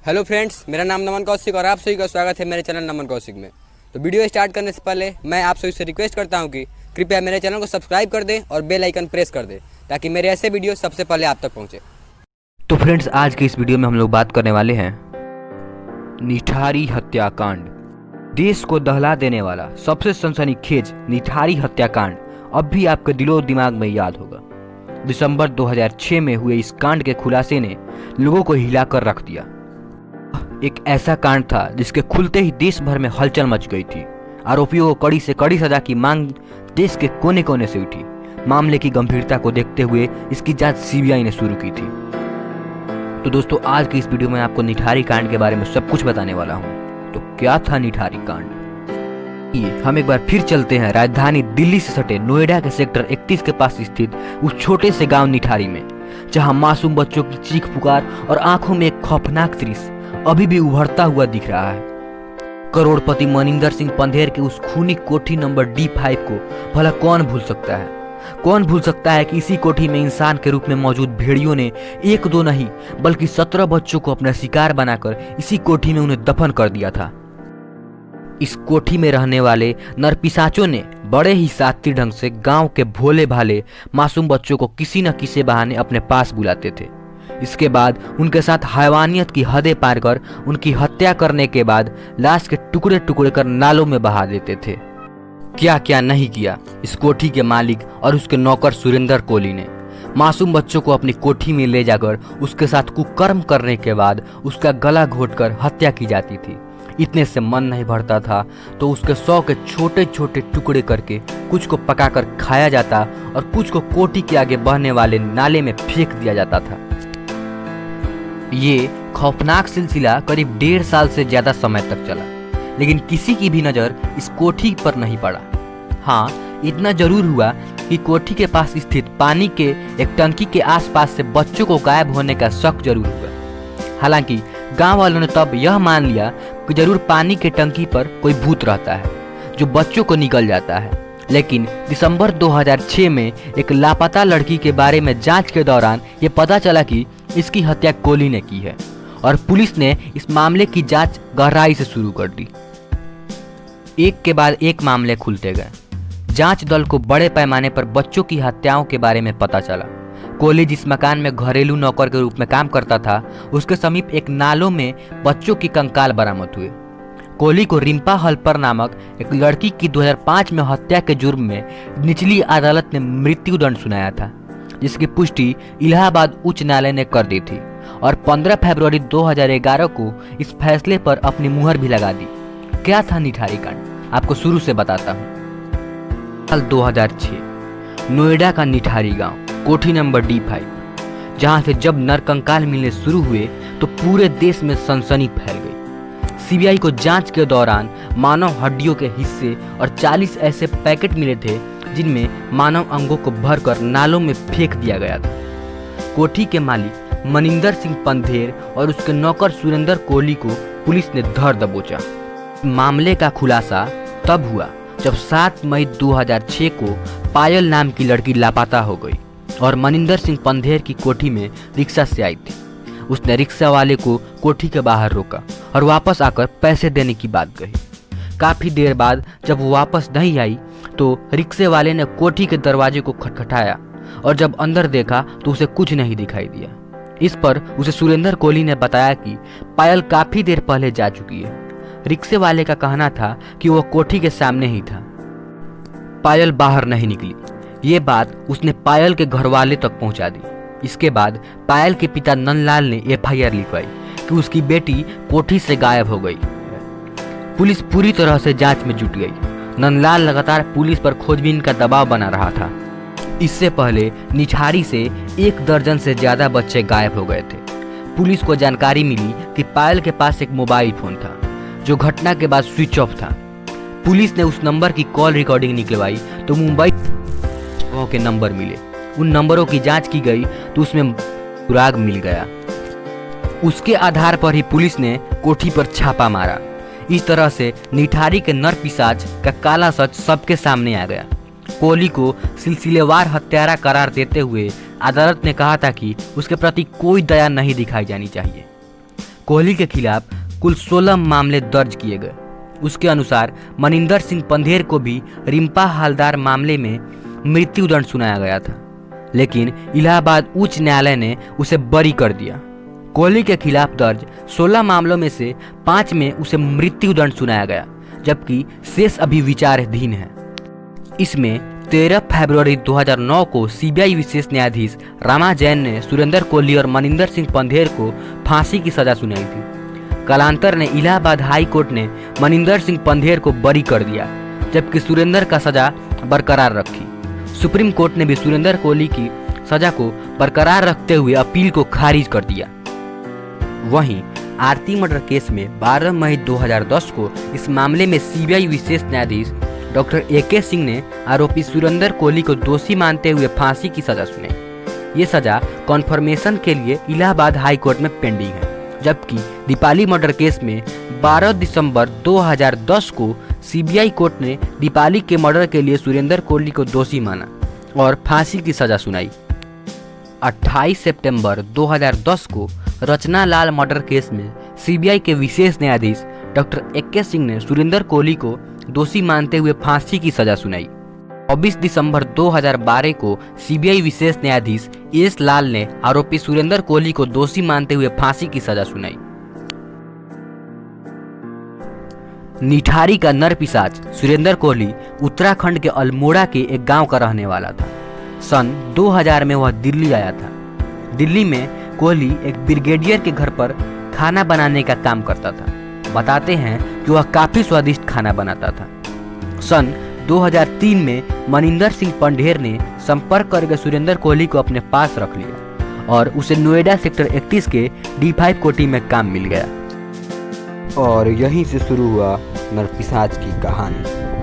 Hello friends, मेरा नाम नमन कौशिक और आप सभी का स्वागत है मेरे चैनल नमन कौशिक में। तो वीडियो स्टार्ट करने से पहले मैं आप सभी से रिक्वेस्ट करता हूं कि कृपया मेरे चैनल को सब्सक्राइब कर दें और बेल आइकन प्रेस कर दें ताकि मेरे ऐसे वीडियो सबसे पहले आप तक पहुंचे। तो फ्रेंड्स, आज के इस वीडियो में हम लोग बात करने वाले हैं निठारी हत्याकांड। देश को दहला देने वाला सबसे सनसनीखेज निठारी हत्याकांड अब भी आपके दिलो दिमाग में याद होगा। दिसंबर 2006 में हुए इस कांड के खुलासे ने लोगों को हिलाकर रख दिया। एक ऐसा कांड था जिसके खुलते ही देश भर में हलचल मच गई थी। आरोपियों को कड़ी से कड़ी सजा की मांग देश के कोने कोने से उठी। मामले की गंभीरता को देखते हुए इसकी जांच सीबीआई ने शुरू की थी। तो दोस्तों, आज की इस वीडियो में आपको निठारी कांड के बारे में सब कुछ बताने वाला हूँ। तो क्या था निठारी कांड? हम एक बार फिर चलते हैं राजधानी दिल्ली से सटे नोएडा के सेक्टर 31 के पास स्थित उस छोटे से गांव निठारी में, जहां मासूम बच्चों की चीख पुकार और आंखों में एक खौफनाक दृश्य अभी भी उभरता हुआ दिख रहा है। करोड़पति मनिंदर सिंह पंधेर के उस खूनी कोठी नंबर D5 को भला कौन भूल सकता है? कौन भूल सकता है कि इसी कोठी में इंसान के रूप में मौजूद भेड़ियों ने एक दो नहीं बल्कि 17 बच्चों को अपना शिकार बनाकर इसी कोठी में उन्हें दफन कर दिया था। इस कोठी में रहने वाले नरपिशाचों ने बड़े ही शातिर ढंग से गांव के भोले भाले मासूम बच्चों को किसी न किसी बहाने अपने पास बुलाते थे। इसके बाद उनके साथ हैवानियत की हदें पार कर उनकी हत्या करने के बाद लाश के टुकड़े टुकड़े कर नालों में बहा देते थे। क्या क्या नहीं किया इस कोठी के मालिक और उसके नौकर सुरेंद्र कोहली ने। मासूम बच्चों को अपनी कोठी में ले जाकर उसके साथ कुकर्म करने के बाद उसका गला घोंटकर हत्या की जाती थी। इतने से मन नहीं भरता था तो उसके 100 के छोटे छोटे टुकड़े करके कुछ को पकाकर खाया जाता और कुछ को कोठी के आगे बहने वाले नाले में फेंक दिया जाता था। ये खौफनाक सिलसिला करीब 1.5 साल से ज्यादा समय तक चला, लेकिन किसी की भी नजर इस कोठी पर नहीं पड़ा। हाँ, इतना जरूर हुआ कि कोठी के पास स्थित पानी के एक टंकी के आसपास से बच्चों को गायब होने का शक जरूर हुआ। हालांकि गांव वालों ने तब यह मान लिया कि जरूर पानी के टंकी पर कोई भूत रहता है जो बच्चों को निगल जाता है। लेकिन दिसंबर 2006 में एक लापता लड़की के बारे में जांच के दौरान ये पता चला कि इसकी हत्या कोहली ने की है और पुलिस ने इस मामले की जांच गहराई से शुरू कर दी। एक के बाद एक मामले खुलते गए। जांच दल को बड़े पैमाने पर बच्चों की हत्याओं के बारे में पता चला। कोहली जिस मकान में घरेलू नौकर के रूप में काम करता था, उसके समीप एक नालों में बच्चों की कंकाल बरामद हुए। कोहली को रिम्पा हल्पर नामक एक लड़की की 2005 में हत्या के जुर्म में निचली अदालत ने मृत्यु दंड सुनाया था, जिसकी पुष्टि इलाहाबाद उच्च न्यायालय ने कर दी थी और 15 फरवरी 2011 को इस फैसले पर अपनी मुहर भी लगा दी। क्या था निठारी कांड? आपको शुरू से बताता हूँ। साल 2006 नोएडा का निठारी गांव, कोठी नंबर D5, जहां से जब नरकंकाल मिलने शुरू हुए तो पूरे देश में सनसनी फैल गई। सीबीआई को जांच के दौरान मानव हड्डियों के हिस्से और 40 ऐसे पैकेट मिले थे जिनमें मानव अंगों को भरकर नालों में फेंक दिया गया था। कोठी के मालिक मनिंदर सिंह पंधेर और उसके नौकर सुरेंद्र कोहली को पुलिस ने धर दबोचा। मामले का खुलासा तब हुआ जब 7 मई 2006 को पायल नाम की लड़की लापता हो गई और मनिंदर सिंह पंधेर की कोठी में रिक्शा से आई थी। उसने रिक्शा वाले को कोठी के बाहर रोका और वापस आकर पैसे देने की बात कही। काफी देर बाद जब वो वापस नहीं आई तो रिक्शे वाले ने कोठी के दरवाजे को खटखटाया और जब अंदर देखा तो उसे कुछ नहीं दिखाई दिया। इस पर उसे सुरेंद्र कोहली ने बताया कि पायल काफी देर पहले जा चुकी है। रिक्शे वाले का कहना था कि वह कोठी के सामने ही था। पायल बाहर नहीं निकली। ये बात उसने पायल के घरवाले तक पहुंचा दी। इसके बाद पायल के पिता नंदलाल ने FIR लिखवाई कि उसकी बेटी कोठी से गायब हो गई। पुलिस पूरी तरह से जांच में जुट गई। नंदलाल लगातार पुलिस पर खोजबीन का दबाव बना रहा था। इससे पहले निठारी से 1 दर्जन से ज्यादा बच्चे गायब हो गए थे। पुलिस को जानकारी मिली कि पायल के पास एक मोबाइल फोन था जो घटना के बाद स्विच ऑफ था। पुलिस ने उस नंबर की कॉल रिकॉर्डिंग निकलवाई तो मुंबई के नंबर मिले। उन नंबरों की जांच की गई तो उसमें सुराग मिल गया। उसके आधार पर ही पुलिस ने कोठी पर छापा मारा। इस तरह से निठारी के नरपिशाच का काला सच सबके सामने आ गया। कोहली को सिलसिलेवार हत्यारा करार देते हुए अदालत ने कहा था कि उसके प्रति कोई दया नहीं दिखाई जानी चाहिए। कोहली के खिलाफ कुल 16 मामले दर्ज किए गए। उसके अनुसार मनिंदर सिंह पंधेर को भी रिम्पा हलदार मामले में मृत्युदंड सुनाया गया था, लेकिन इलाहाबाद उच्च न्यायालय ने उसे बरी कर दिया। कोहली के खिलाफ दर्ज 16 मामलों में से 5 में उसे मृत्युदंड सुनाया गया, जबकि शेष अभी विचाराधीन है। इसमें 13 फरवरी 2009 को सीबीआई विशेष न्यायाधीश रामा जैन ने सुरेंद्र कोहली और मनिंदर सिंह पंधेर को फांसी की सजा सुनाई थी। कालांतर ने इलाहाबाद हाई कोर्ट ने मनिंदर सिंह पंधेर को बरी कर दिया, जबकि सुरेंद्र का सजा बरकरार रखी। सुप्रीम कोर्ट ने भी सुरेंद्र कोहली की सजा को बरकरार रखते हुए अपील को खारिज कर दिया। वहीं आरती मर्डर केस में 12 मई 2010 को इस मामले में सीबीआई विशेष न्यायाधीश डॉक्टर AK सिंह ने आरोपी सुरेंद्र कोहली को दोषी मानते हुए फांसी की सजा सुनाई। ये सजा कॉन्फर्मेशन के लिए इलाहाबाद हाई कोर्ट में पेंडिंग है, जबकि दीपाली मर्डर केस में 12 दिसंबर 2010 को सीबीआई कोर्ट ने दीपाली के मर्डर के लिए सुरेंद्र कोहली को दोषी माना और फांसी की सजा सुनाई। 28 सितंबर 2010 को रचना लाल मर्डर केस में सीबीआई के विशेष न्यायाधीश डॉक्टर AK सिंह ने सुरेंद्र कोहली को दोषी मानते हुए फांसी की सजा सुनाई। 24 दिसंबर 2012 को सीबीआई विशेष न्यायाधीश S लाल ने आरोपी सुरेंद्र कोहली को दोषी मानते हुए फांसी की सजा सुनाई। निठारी का नर पिशाच सुरेंद्र कोहली उत्तराखंड के अल्मोड़ा के एक गांव का रहने वाला था। सन 2000 में वह दिल्ली आया था। दिल्ली में कोहली एक ब्रिगेडियर के घर पर खाना बनाने का काम करता था। बताते हैं कि वह काफी स्वादिष्ट खाना बनाता था। सन 2003 में मनिंदर सिंह पंधेर ने संपर्क करके सुरेंद्र कोहली को अपने पास रख लिया और उसे नोएडा सेक्टर 31 के D5 कोठी में काम मिल गया। और यहीं से शुरू हुआ नरपिशाच की कहानी।